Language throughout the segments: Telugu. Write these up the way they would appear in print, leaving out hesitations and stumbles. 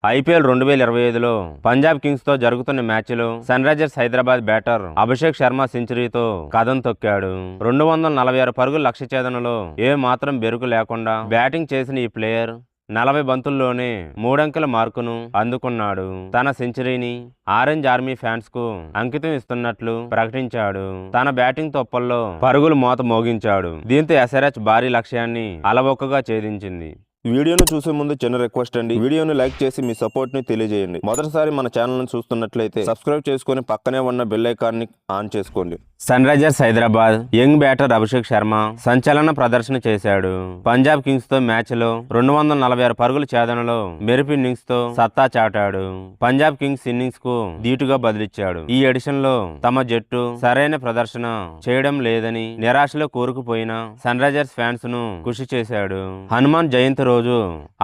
ఐపీఎల్ 2025లో పంజాబ్ కింగ్స్ తో జరుగుతున్న మ్యాచ్లో sun Risers Hyderabad batter Abhishek Sharma సెంచరీతో కదం తొక్కాడు. 246 పరుగుల లక్ష్య ఛేదనలో ఏ మాత్రం బెరుకు లేకుండా బ్యాటింగ్ చేసిన ఈ ప్లేయర్ 40 బంతుల్లోనే 3 అంకెల మార్కును అందుకున్నాడు. తన సెంచరీని ఆరెంజ్ ఆర్మీ ఫ్యాన్స్ కు అంకితం ఇస్తున్నట్లు ప్రకటించాడు. తన బ్యాటింగ్ తొప్పల్లో పరుగులు మోత మోగించాడు. దీంతో ఎస్ఆర్హెచ్ భారీ లక్ష్యాన్ని అలవోకగా ఛేదించింది. వీడియోను చూసే ముందు చిన్న రిక్వెస్ట్ అండి, వీడియోను లైక్ చేసి మీ సపోర్ట్ ని తెలియజేయండి. మొదటిసారి మన ఛానల్ ను చూస్తున్నట్లయితే సబ్స్క్రైబ్ చేసుకుని పక్కనే ఉన్న బెల్ ఐకాన్ ని ఆన్ చేసుకోండి. Sun Risers Hyderabad young batter Abhishek Sharma సంచలన ప్రదర్శన చేశాడు. పంజాబ్ కింగ్స్ తో మ్యాచ్ లో 246 పరుగుల ఛేదనలో మెరుపు ఇన్నింగ్స్ తో సత్తా చాటాడు. పంజాబ్ కింగ్స్ ఇన్నింగ్స్ కు ధీటుగా బదిలిచ్చాడు. ఈ ఎడిషన్ లో తమ జట్టు సరైన ప్రదర్శన చేయడం లేదని నిరాశలో కూరుకుపోయిన సన్ రైజర్స్ ఫ్యాన్స్ ను కృషి చేశాడు. హనుమాన్ జయంతి రోజు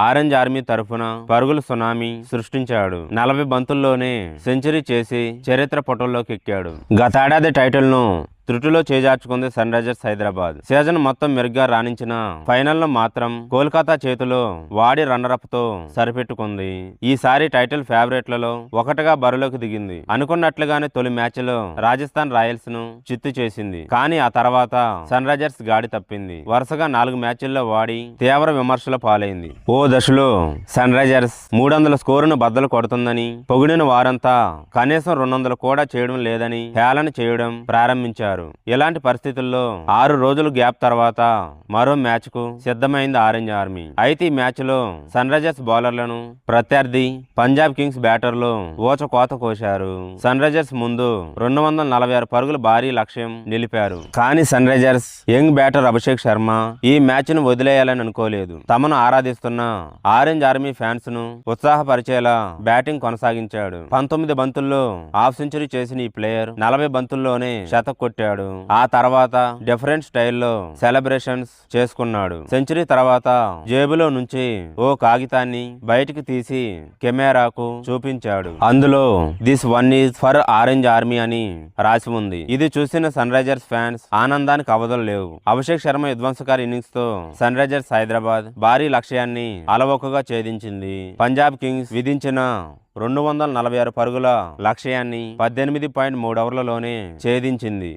ఆరెంజ్ ఆర్మీ తరఫున పరుగుల సునామీ సృష్టించాడు. 40 బంతుల్లోనే సెంచరీ చేసి చరిత్ర పుటల్లోకి ఎక్కాడు. గతేడాది టైటిల్ ను త్రుటిలో చేజార్చుకుంది సన్ రైజర్స్ హైదరాబాద్. సీజన్ మొత్తం మెరుగ్గా రాణించిన ఫైనల్లో మాత్రం కోల్కతా చేతిలో వాడి రన్నరప్ తో సరిపెట్టుకుంది. ఈసారి టైటిల్ ఫేవరెట్లలో ఒకటిగా బరిలోకి దిగింది. అనుకున్నట్లుగానే తొలి మ్యాచ్ లో రాజస్థాన్ రాయల్స్ ను చిత్తు చేసింది. కానీ ఆ తర్వాత సన్ రైజర్స్ గాడి తప్పింది. వరుసగా 4 మ్యాచ్ల్లో వాడి తీవ్ర విమర్శల పాలైంది. ఓ దశలో సన్ రైజర్స్ 300 స్కోరును బద్దలు కొడుతుందని పొగిడిన వారంతా కనీసం 200 కూడా చేయడం లేదని హేళన చేయడం ప్రారంభించారు. ఇలాంటి పరిస్థితుల్లో 6 రోజుల గ్యాప్ తర్వాత మరో మ్యాచ్ కు సిద్ధమైంది ఆరెంజ్ ఆర్మీ. అయితే ఈ మ్యాచ్ లో సన్ రైజర్స్ బౌలర్లను ప్రత్యర్థి పంజాబ్ కింగ్స్ బ్యాటర్లు ఊచకోత కోశారు. సన్ రైజర్స్ ముందు 246 పరుగుల భారీ లక్ష్యం నిలిపారు. కానీ Sunrisers young batter Abhishek Sharma ఈ మ్యాచ్ ను వదిలేయాలని అనుకోలేదు. తమను ఆరాధిస్తున్న ఆరెంజ్ ఆర్మీ ఫ్యాన్స్ ను ఉత్సాహపరిచేలా బ్యాటింగ్ కొనసాగించాడు. 19 బంతుల్లో హాఫ్ సెంచరీ చేసిన ఈ ప్లేయర్ 40 బంతుల్లోనే శతక్ కొట్టాడు. ఆ తర్వాత డిఫరెంట్ స్టైల్లో సెలబ్రేషన్స్ చేసుకున్నాడు. సెంచరీ తర్వాత జేబులో నుంచి ఓ కాగితాన్ని బయటికి తీసి కెమెరాకు చూపించాడు. అందులో this one is for orange army అని రాసి ఉంది. ఇది చూసిన సన్ రైజర్స్ ఫ్యాన్స్ ఆనందానికి అవధులు లేవు. అభిషేక్ శర్మ విధ్వంసకారి ఇన్నింగ్స్ తో సన్ రైజర్స్ హైదరాబాద్ భారీ లక్ష్యాన్ని అలవోకగా ఛేదించింది. పంజాబ్ కింగ్స్ విధించిన 246 పరుగుల లక్ష్యాన్ని 18.3 ఓవర్లలోనే ఛేదించింది.